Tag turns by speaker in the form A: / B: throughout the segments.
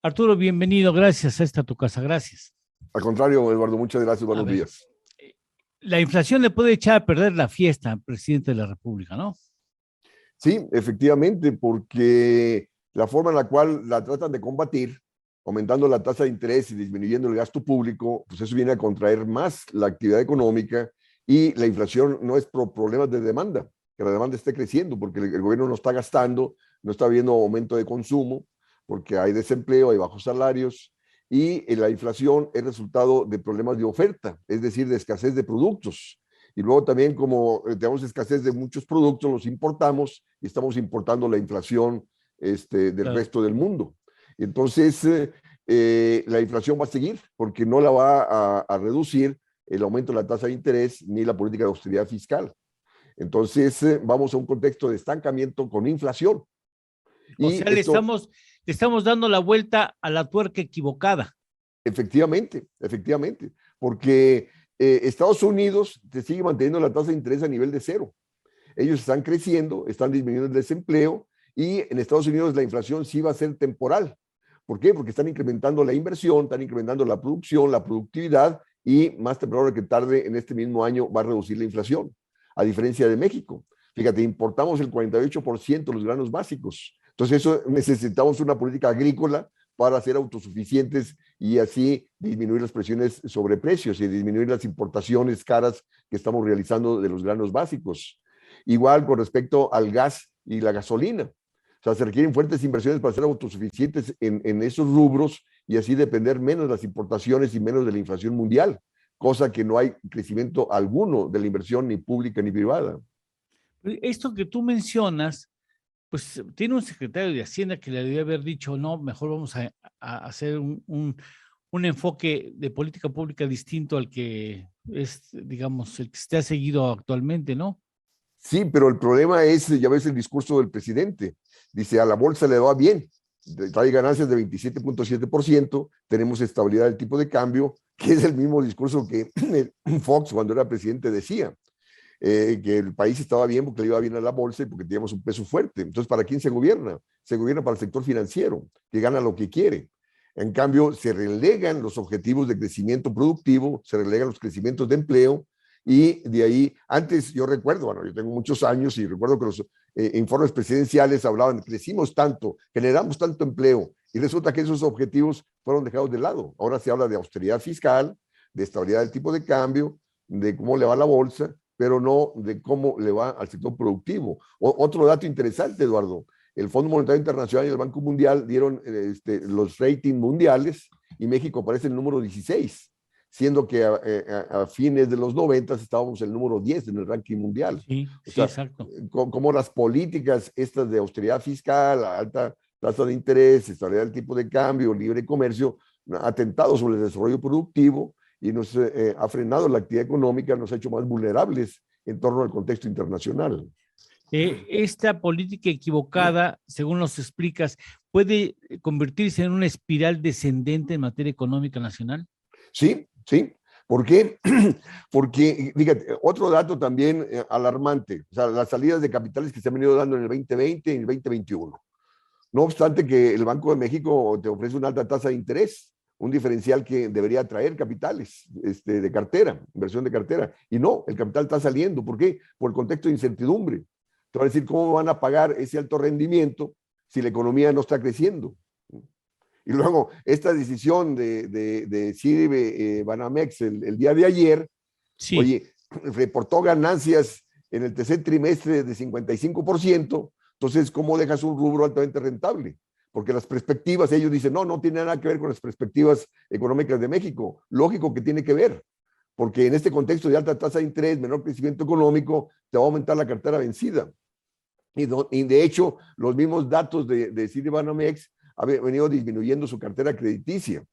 A: Arturo, bienvenido, gracias. Esta tu casa, gracias.
B: Al contrario, Eduardo, muchas gracias,
A: A
B: buenos
A: ver,
B: días.
A: la inflación le puede echar a perder la fiesta al presidente de la República, ¿no?
B: Sí, efectivamente, porque la forma en la cual la tratan de combatir, aumentando la tasa de interés y disminuyendo el gasto público, pues eso viene a contraer más la actividad económica y la inflación no es por problemas de demanda, que la demanda esté creciendo porque el gobierno no está gastando, no está habiendo aumento de consumo, porque hay desempleo, hay bajos salarios y la inflación es resultado de problemas de oferta, es decir, de escasez de productos. Y luego también como tenemos escasez de muchos productos, los importamos y estamos importando la inflación del
A: Claro.
B: resto del mundo. Entonces, la inflación va a seguir porque no la va a reducir el aumento de la tasa de interés ni la política de austeridad fiscal. Entonces, vamos a un contexto de estancamiento con inflación.
A: O
B: Y
A: sea,
B: esto,
A: le estamos dando la vuelta a la tuerca equivocada.
B: efectivamente, efectivamente, porque Estados Unidos te sigue manteniendo la tasa de interés a nivel de cero. Ellos están creciendo, están disminuyendo el desempleo y en Estados Unidos la inflación sí va a ser temporal. ¿Por qué? Porque están incrementando la inversión, están incrementando la producción, la productividad y más temprano que tarde en este mismo año va a reducir la inflación, a diferencia de México. Fíjate, importamos el 48% de los granos básicos. Entonces, eso necesitamos una política agrícola para ser autosuficientes y así disminuir las presiones sobre precios y disminuir las importaciones caras que estamos realizando de los granos básicos. Igual con respecto al gas y la gasolina. O sea, se requieren fuertes inversiones para ser autosuficientes en esos rubros y así depender menos de las importaciones y menos de la inflación mundial, cosa que no hay crecimiento alguno de la inversión ni pública ni privada.
A: Esto que tú mencionas, pues tiene un secretario de Hacienda que le debía haber dicho, no, mejor vamos a hacer un enfoque de política pública distinto al que es, digamos, el que se ha seguido actualmente, ¿no?
B: Sí, pero el problema es, ya ves el discurso del presidente, dice, a la bolsa le va bien, trae ganancias de 27.7%, tenemos estabilidad del tipo de cambio, que es el mismo discurso que Fox cuando era presidente decía, que el país estaba bien porque le iba bien a la bolsa y porque teníamos un peso fuerte. Entonces, ¿para quién se gobierna? Se gobierna para el sector financiero, que gana lo que quiere. En cambio, se relegan los objetivos de crecimiento productivo, se relegan los crecimientos de empleo, y de ahí, antes yo recuerdo, bueno, yo tengo muchos años y recuerdo que los informes presidenciales hablaban, crecimos tanto, generamos tanto empleo, y resulta que esos objetivos fueron dejados de lado. Ahora se habla de austeridad fiscal, de estabilidad del tipo de cambio, de cómo le va a la bolsa, pero no de cómo le va al sector productivo. Otro dato interesante, Eduardo, el Fondo Monetario Internacional y el Banco Mundial dieron los ratings mundiales y México aparece en el número 16, siendo que a fines de los 90 estábamos en el número 10 en el ranking mundial.
A: Sí,
B: O
A: sí,
B: sea,
A: exacto.
B: como las políticas estas de austeridad fiscal, alta tasa de interés, estabilidad del tipo de cambio, libre comercio, atentado sobre el desarrollo productivo y nos ha frenado la actividad económica, nos ha hecho más vulnerables en torno al contexto internacional.
A: Esta política equivocada, según nos explicas, puede convertirse en una espiral descendente en materia económica nacional.
B: Sí, sí. ¿Por qué? Porque, fíjate, otro dato también alarmante, o sea, las salidas de capitales que se han venido dando en el 2020 y el 2021. No obstante que el Banco de México te ofrece una alta tasa de interés, un diferencial que debería atraer capitales de cartera, inversión de cartera. Y no, el capital está saliendo. ¿Por qué? Por el contexto de incertidumbre. Te van a decir, ¿cómo van a pagar ese alto rendimiento si la economía no está creciendo? Y luego, esta decisión de Citi Banamex el día de ayer,
A: Sí,
B: oye, reportó ganancias en el tercer trimestre de 55%, entonces, ¿cómo dejas un rubro altamente rentable? Porque las perspectivas, ellos dicen, no, no tiene nada que ver con las perspectivas económicas de México. Lógico que tiene que ver, porque en este contexto de alta tasa de interés, menor crecimiento económico, te va a aumentar la cartera vencida. Y de hecho, los mismos datos de Citibanamex han venido disminuyendo su cartera crediticia.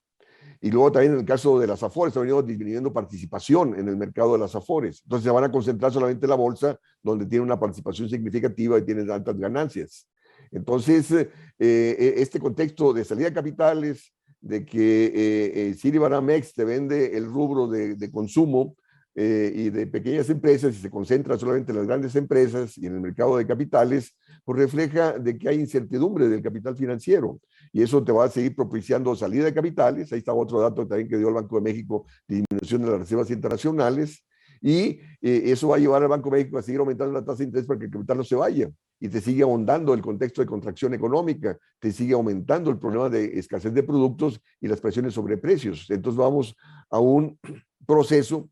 B: Y luego también en el caso de las Afores, ha venido disminuyendo participación en el mercado de las Afores. Entonces se van a concentrar solamente en la bolsa, donde tiene una participación significativa y tiene altas ganancias. Entonces, este contexto de salida de capitales, de que Citibanamex te vende el rubro de consumo y de pequeñas empresas y se concentra solamente en las grandes empresas y en el mercado de capitales, pues refleja de que hay incertidumbre del capital financiero y eso te va a seguir propiciando salida de capitales. Ahí está otro dato también que dio el Banco de México, disminución de las reservas internacionales, y eso va a llevar al Banco de México a seguir aumentando la tasa de interés para que el capital no se vaya y te sigue ahondando el contexto de contracción económica, te sigue aumentando el problema de escasez de productos y las presiones sobre precios. Entonces vamos a un proceso,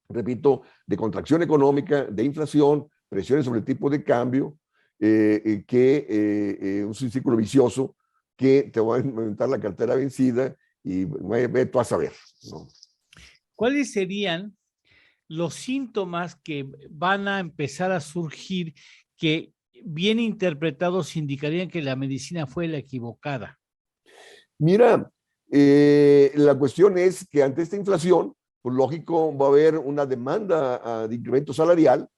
B: repito, de contracción económica, de inflación, presiones sobre el tipo de cambio, un círculo vicioso que te va a aumentar la cartera vencida y ve tú a saber, ¿no?
A: ¿Cuáles serían los síntomas que van a empezar a surgir que bien interpretados indicarían que la medicina fue la equivocada?
B: Mira, la cuestión es que ante esta inflación, pues lógico, va a haber una demanda de incremento salarial,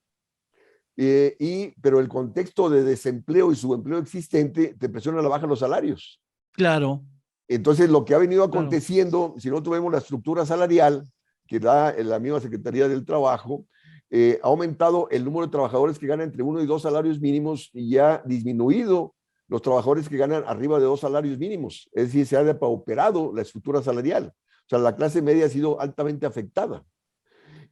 B: pero el contexto de desempleo y subempleo existente te presiona a la baja los salarios.
A: Claro.
B: Entonces, lo que ha venido
A: Claro.
B: aconteciendo, si no tuvimos la estructura salarial que da la misma Secretaría del Trabajo, ha aumentado el número de trabajadores que ganan entre 1 y 2 salarios mínimos y ya ha disminuido los trabajadores que ganan arriba de 2 salarios mínimos. Es decir, se ha depauperado la estructura salarial. O sea, la clase media ha sido altamente afectada.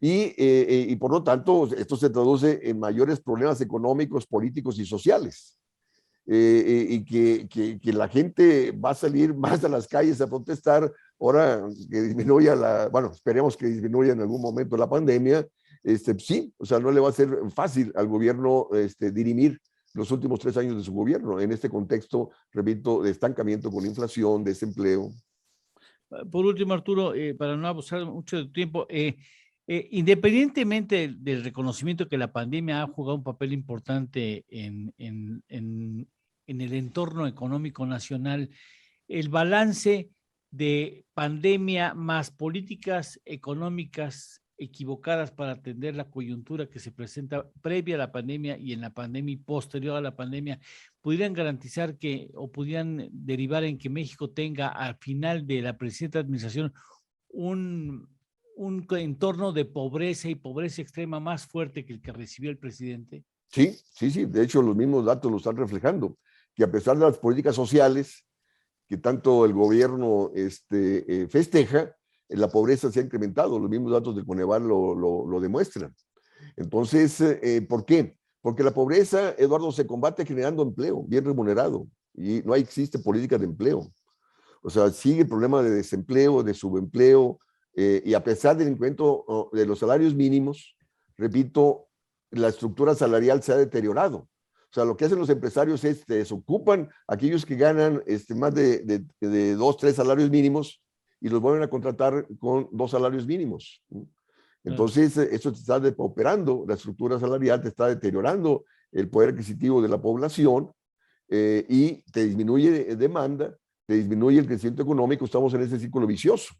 B: Y por lo tanto, esto se traduce en mayores problemas económicos, políticos y sociales. Y que la gente va a salir más a las calles a protestar, ahora que disminuya bueno, esperemos que disminuya en algún momento la pandemia, sí, o sea, no le va a ser fácil al gobierno dirimir los últimos 3 años de su gobierno en este contexto, repito, de estancamiento con inflación, desempleo.
A: Por último, Arturo, para no abusar mucho de tu tiempo, independientemente del reconocimiento que la pandemia ha jugado un papel importante en el entorno económico nacional, el balance de pandemia más políticas económicas equivocadas para atender la coyuntura que se presenta previa a la pandemia y en la pandemia y posterior a la pandemia, pudieran garantizar que o pudieran derivar en que México tenga al final de la presente administración un entorno de pobreza y pobreza extrema más fuerte que el que recibió el presidente?
B: Sí, sí, sí. De hecho, los mismos datos lo están reflejando, que a pesar de las políticas sociales que tanto el gobierno festeja, la pobreza se ha incrementado. Los mismos datos del Coneval lo demuestran. Entonces, ¿por qué? Porque la pobreza, Eduardo, se combate generando empleo bien remunerado y no existe política de empleo. O sea, sigue el problema de desempleo, de subempleo, y a pesar del incremento de los salarios mínimos, repito, la estructura salarial se ha deteriorado. O sea, lo que hacen los empresarios es desocupan a aquellos que ganan más de 2, 3 salarios mínimos y los vuelven a contratar con 2 salarios mínimos. Entonces, eso te está depauperando la estructura salarial, te está deteriorando el poder adquisitivo de la población, y te disminuye demanda, te disminuye el crecimiento económico, estamos en ese círculo vicioso.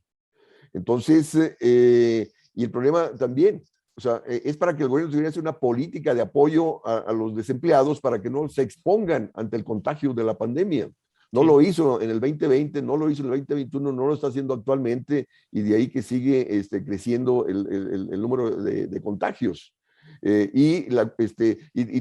B: Entonces, y el problema también, o sea, es para que el gobierno tuviera una política de apoyo a los desempleados para que no se expongan ante el contagio de la pandemia. No lo hizo en el 2020, no lo hizo en el 2021, no lo está haciendo actualmente, y de ahí que sigue creciendo el número de contagios. Y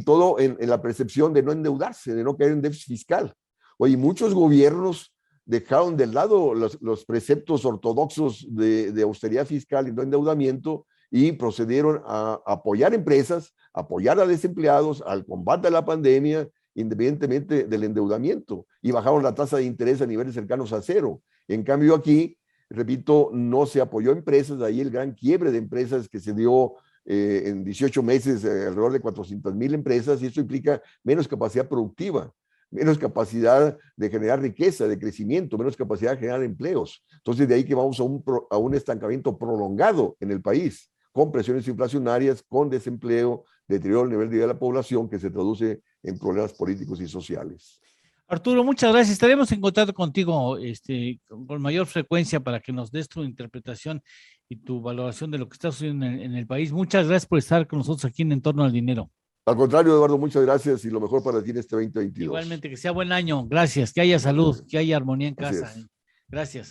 B: todo en la percepción de no endeudarse, de no caer en déficit fiscal. Oye, muchos gobiernos dejaron de lado los preceptos ortodoxos de austeridad fiscal y no endeudamiento y procedieron a apoyar empresas, apoyar a desempleados, al combate a la pandemia, independientemente del endeudamiento, y bajaron la tasa de interés a niveles cercanos a 0. En cambio aquí, repito, no se apoyó a empresas, de ahí el gran quiebre de empresas que se dio en 18 meses, alrededor de 400,000 empresas, y eso implica menos capacidad productiva, menos capacidad de generar riqueza, de crecimiento, menos capacidad de generar empleos. Entonces, de ahí que vamos a un estancamiento prolongado en el país, con presiones inflacionarias, con desempleo, deterioro del nivel de vida de la población, que se traduce en problemas políticos y sociales.
A: Arturo, muchas gracias. Estaremos en contacto contigo con mayor frecuencia para que nos des tu interpretación y tu valoración de lo que está sucediendo en el país. Muchas gracias por estar con nosotros aquí en Torno al Dinero.
B: Al contrario, Eduardo, muchas gracias y lo mejor para ti en este 2022.
A: Igualmente, que sea buen año. Gracias. Que haya salud, que haya armonía en casa. Gracias.